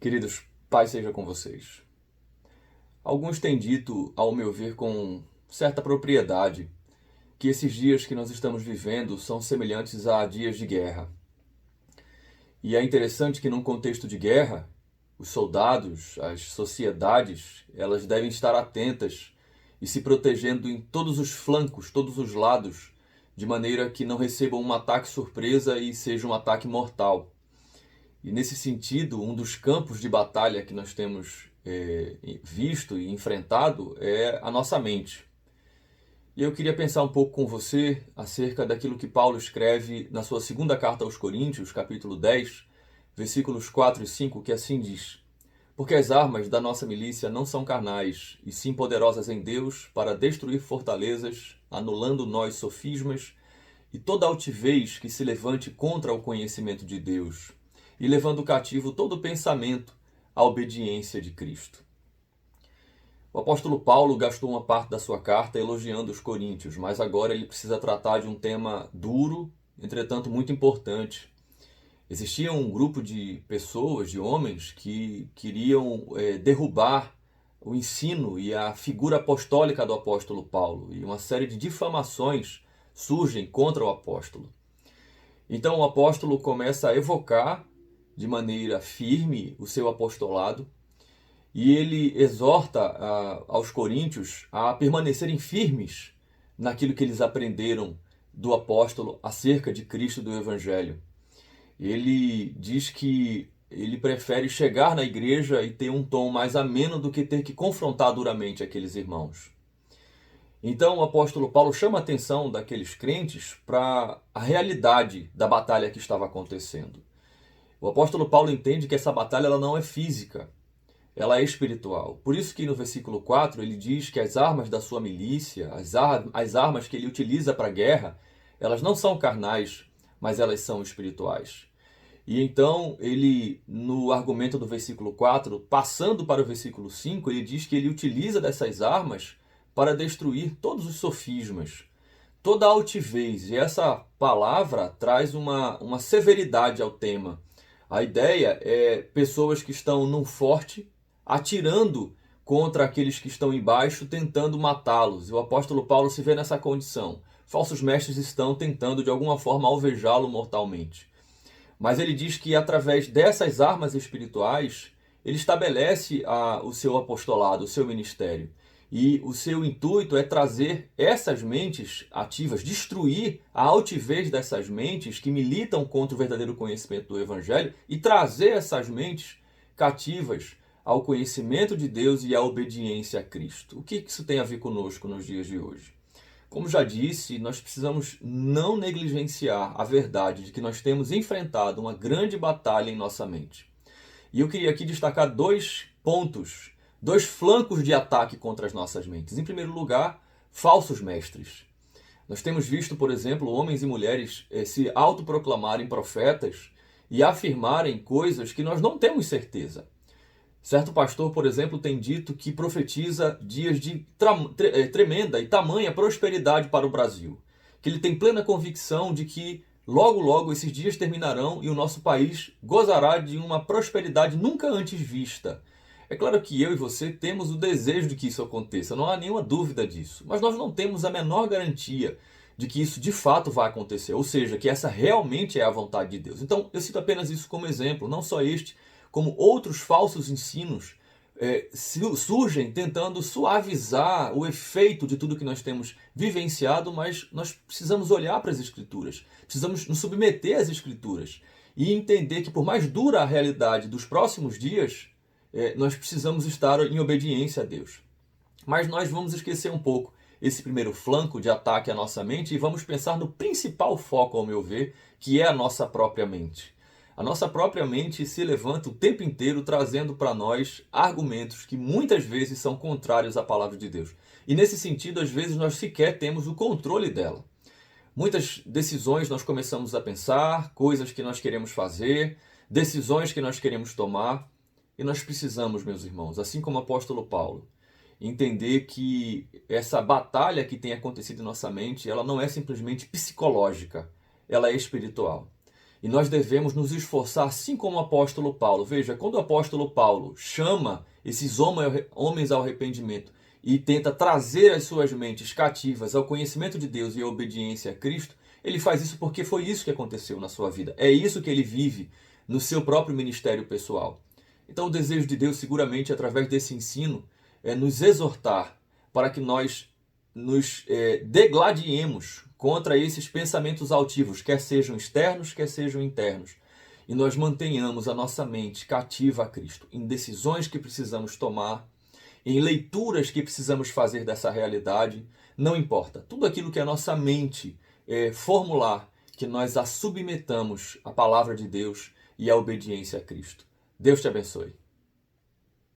Queridos, paz seja com vocês. Alguns têm dito, ao meu ver com certa propriedade, que esses dias que nós estamos vivendo são semelhantes a dias de guerra. E é interessante que num contexto de guerra, os soldados, as sociedades, elas devem estar atentas e se protegendo em todos os flancos, todos os lados, de maneira que não recebam um ataque surpresa e seja um ataque mortal. E nesse sentido, um dos campos de batalha que nós temos visto e enfrentado é a nossa mente. E eu queria pensar um pouco com você acerca daquilo que Paulo escreve na sua segunda carta aos Coríntios, capítulo 10, versículos 4 e 5, que assim diz: Porque as armas da nossa milícia não são carnais, e sim poderosas em Deus para destruir fortalezas, anulando nós sofismas e toda altivez que se levante contra o conhecimento de Deus, e levando cativo todo pensamento à obediência de Cristo. O apóstolo Paulo gastou uma parte da sua carta elogiando os coríntios, mas agora ele precisa tratar de um tema duro, entretanto muito importante. Existia um grupo de pessoas, de homens, que queriam derrubar o ensino e a figura apostólica do apóstolo Paulo, e uma série de difamações surgem contra o apóstolo. Então o apóstolo começa a evocar de maneira firme o seu apostolado e ele exorta aos coríntios a permanecerem firmes naquilo que eles aprenderam do apóstolo acerca de Cristo e do Evangelho. Ele diz que ele prefere chegar na igreja e ter um tom mais ameno do que ter que confrontar duramente aqueles irmãos. Então o apóstolo Paulo chama a atenção daqueles crentes para a realidade da batalha que estava acontecendo. O apóstolo Paulo entende que essa batalha ela não é física, ela é espiritual. Por isso que no versículo 4 ele diz que as armas da sua milícia, as armas que ele utiliza para a guerra, elas não são carnais, mas elas são espirituais. E então ele, no argumento do versículo 4, passando para o versículo 5, ele diz que ele utiliza dessas armas para destruir todos os sofismas, toda a altivez. E essa palavra traz uma severidade ao tema. A ideia é pessoas que estão num forte, atirando contra aqueles que estão embaixo, tentando matá-los. E o apóstolo Paulo se vê nessa condição. Falsos mestres estão tentando de alguma forma alvejá-lo mortalmente. Mas ele diz que através dessas armas espirituais, ele estabelece o seu apostolado, o seu ministério. E o seu intuito é trazer essas mentes ativas, destruir a altivez dessas mentes que militam contra o verdadeiro conhecimento do Evangelho e trazer essas mentes cativas ao conhecimento de Deus e à obediência a Cristo. O que isso tem a ver conosco nos dias de hoje? Como já disse, nós precisamos não negligenciar a verdade de que nós temos enfrentado uma grande batalha em nossa mente. E eu queria aqui destacar dois pontos, dois flancos de ataque contra as nossas mentes. Em primeiro lugar, falsos mestres. Nós temos visto, por exemplo, homens e mulheres se autoproclamarem profetas e afirmarem coisas que nós não temos certeza. Certo pastor, por exemplo, tem dito que profetiza dias de tremenda e tamanha prosperidade para o Brasil. Que ele tem plena convicção de que logo, logo esses dias terminarão e o nosso país gozará de uma prosperidade nunca antes vista. É claro que eu e você temos o desejo de que isso aconteça, não há nenhuma dúvida disso. Mas nós não temos a menor garantia de que isso de fato vai acontecer, ou seja, que essa realmente é a vontade de Deus. Então, eu cito apenas isso como exemplo, não só este, como outros falsos ensinos surgem tentando suavizar o efeito de tudo que nós temos vivenciado, mas nós precisamos olhar para as Escrituras, precisamos nos submeter às Escrituras e entender que por mais dura a realidade dos próximos dias, nós precisamos estar em obediência a Deus. Mas nós vamos esquecer um pouco esse primeiro flanco de ataque à nossa mente e vamos pensar no principal foco, ao meu ver, que é a nossa própria mente. A nossa própria mente se levanta o tempo inteiro trazendo para nós argumentos que muitas vezes são contrários à palavra de Deus. E nesse sentido, às vezes, nós sequer temos o controle dela. Muitas decisões nós começamos a pensar, coisas que nós queremos fazer, decisões que nós queremos tomar, e nós precisamos, meus irmãos, assim como o apóstolo Paulo, entender que essa batalha que tem acontecido em nossa mente, ela não é simplesmente psicológica, ela é espiritual. E nós devemos nos esforçar, assim como o apóstolo Paulo. Veja, quando o apóstolo Paulo chama esses homens ao arrependimento e tenta trazer as suas mentes cativas ao conhecimento de Deus e à obediência a Cristo, ele faz isso porque foi isso que aconteceu na sua vida. É isso que ele vive no seu próprio ministério pessoal. Então o desejo de Deus, seguramente, através desse ensino, é nos exortar para que nós nos degladiemos contra esses pensamentos altivos, quer sejam externos, quer sejam internos. E nós mantenhamos a nossa mente cativa a Cristo, em decisões que precisamos tomar, em leituras que precisamos fazer dessa realidade, não importa. Tudo aquilo que a nossa mente formular, que nós a submetamos à palavra de Deus e à obediência a Cristo. Deus te abençoe.